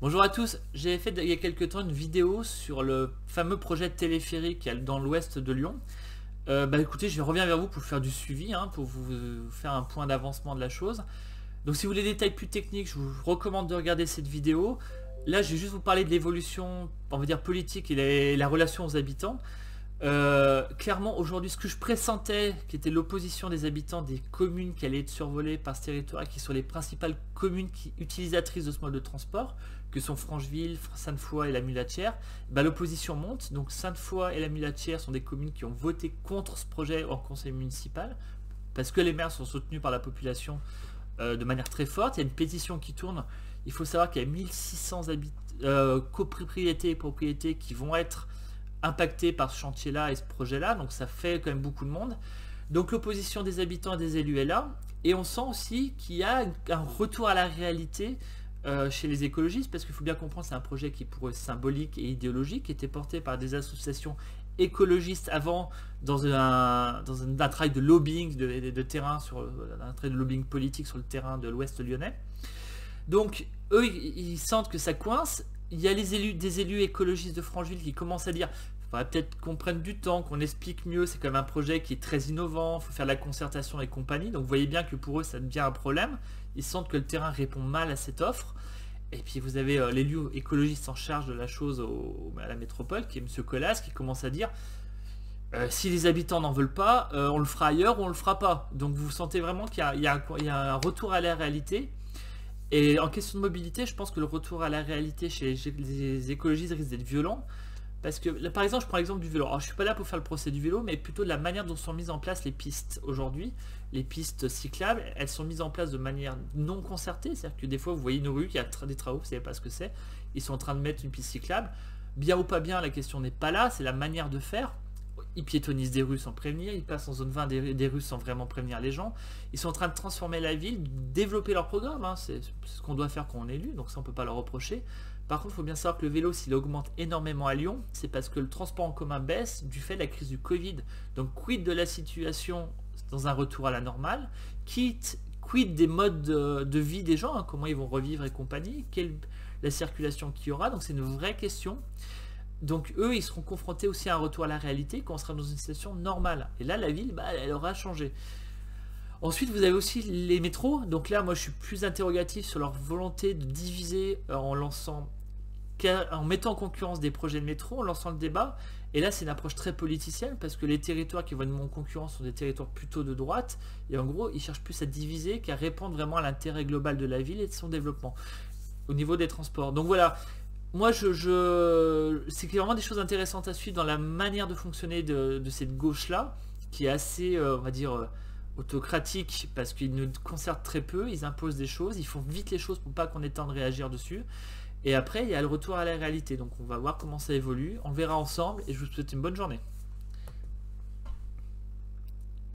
Bonjour à tous, j'ai fait il y a quelques temps une vidéo sur le fameux projet de téléphérique qu'il y a dans l'ouest de Lyon. Écoutez, je reviens vers vous pour faire du suivi, pour vous faire un point d'avancement de la chose. Donc si vous voulez des détails plus techniques, je vous recommande de regarder cette vidéo. Là, je vais juste vous parler de l'évolution, on va dire politique et la relation aux habitants. Clairement, aujourd'hui, ce que je pressentais, qui était l'opposition des habitants des communes qui allaient être survolées par ce territoire, qui sont les principales communes utilisatrices de ce mode de transport, que sont Francheville, Sainte-Foy et la Mulatière, l'opposition monte. Donc Sainte-Foy et la Mulatière sont des communes qui ont voté contre ce projet en conseil municipal, parce que les maires sont soutenus par la population de manière très forte. Il y a une pétition qui tourne. Il faut savoir qu'il y a 1600 copropriétés et propriétés qui vont être impactés par ce chantier-là et ce projet-là, donc ça fait quand même beaucoup de monde. Donc l'opposition des habitants et des élus est là, et on sent aussi qu'il y a un retour à la réalité chez les écologistes, parce qu'il faut bien comprendre, c'est un projet qui est pour eux symbolique et idéologique, qui était porté par des associations écologistes avant dans un travail de lobbying de terrain, un travail de lobbying politique sur le terrain de l'ouest lyonnais. Donc eux, ils sentent que ça coince. Il y a des élus écologistes de Francheville qui commencent à dire faudrait peut-être qu'on prenne du temps, qu'on explique mieux, c'est quand même un projet qui est très innovant, il faut faire de la concertation et compagnie. Donc vous voyez bien que pour eux ça devient un problème. Ils sentent que le terrain répond mal à cette offre. Et puis vous avez l'élu écologiste en charge de la chose à la métropole, qui est M. Colas, qui commence à dire si les habitants n'en veulent pas, on le fera ailleurs ou on le fera pas. Donc vous sentez vraiment qu'il y a un retour à la réalité. Et en question de mobilité, je pense que le retour à la réalité chez les écologistes risque d'être violent. Parce que, là, par exemple, je prends l'exemple du vélo. Alors, je ne suis pas là pour faire le procès du vélo, mais plutôt de la manière dont sont mises en place les pistes aujourd'hui. Les pistes cyclables, elles sont mises en place de manière non concertée. C'est-à-dire que des fois, vous voyez une rue qui a des travaux, vous ne savez pas ce que c'est. Ils sont en train de mettre une piste cyclable. Bien ou pas bien, la question n'est pas là, c'est la manière de faire. Ils piétonnisent des rues sans prévenir, ils passent en zone 20 des rues sans vraiment prévenir les gens. Ils sont en train de transformer la ville, développer leur programme. C'est ce qu'on doit faire quand on est élu, donc ça on ne peut pas leur reprocher. Par contre, il faut bien savoir que le vélo, s'il augmente énormément à Lyon, c'est parce que le transport en commun baisse du fait de la crise du Covid. Donc quid de la situation dans un retour à la normale, quid des modes de vie des gens, comment ils vont revivre et compagnie, la circulation qu'il y aura. Donc c'est une vraie question. Donc eux, ils seront confrontés aussi à un retour à la réalité quand on sera dans une situation normale. Et là, la ville, elle aura changé. Ensuite, vous avez aussi les métros. Donc là, moi, je suis plus interrogatif sur leur volonté de diviser en mettant en concurrence des projets de métro, en lançant le débat. Et là, c'est une approche très politicienne parce que les territoires qui vont être en concurrence sont des territoires plutôt de droite. Et en gros, ils cherchent plus à diviser qu'à répondre vraiment à l'intérêt global de la ville et de son développement au niveau des transports. Donc voilà. Moi, c'est vraiment des choses intéressantes à suivre dans la manière de fonctionner de cette gauche-là, qui est assez, on va dire, autocratique, parce qu'ils nous concertent très peu, ils imposent des choses, ils font vite les choses pour pas qu'on ait le temps de réagir dessus. Et après, il y a le retour à la réalité. Donc on va voir comment ça évolue, on verra ensemble, et je vous souhaite une bonne journée.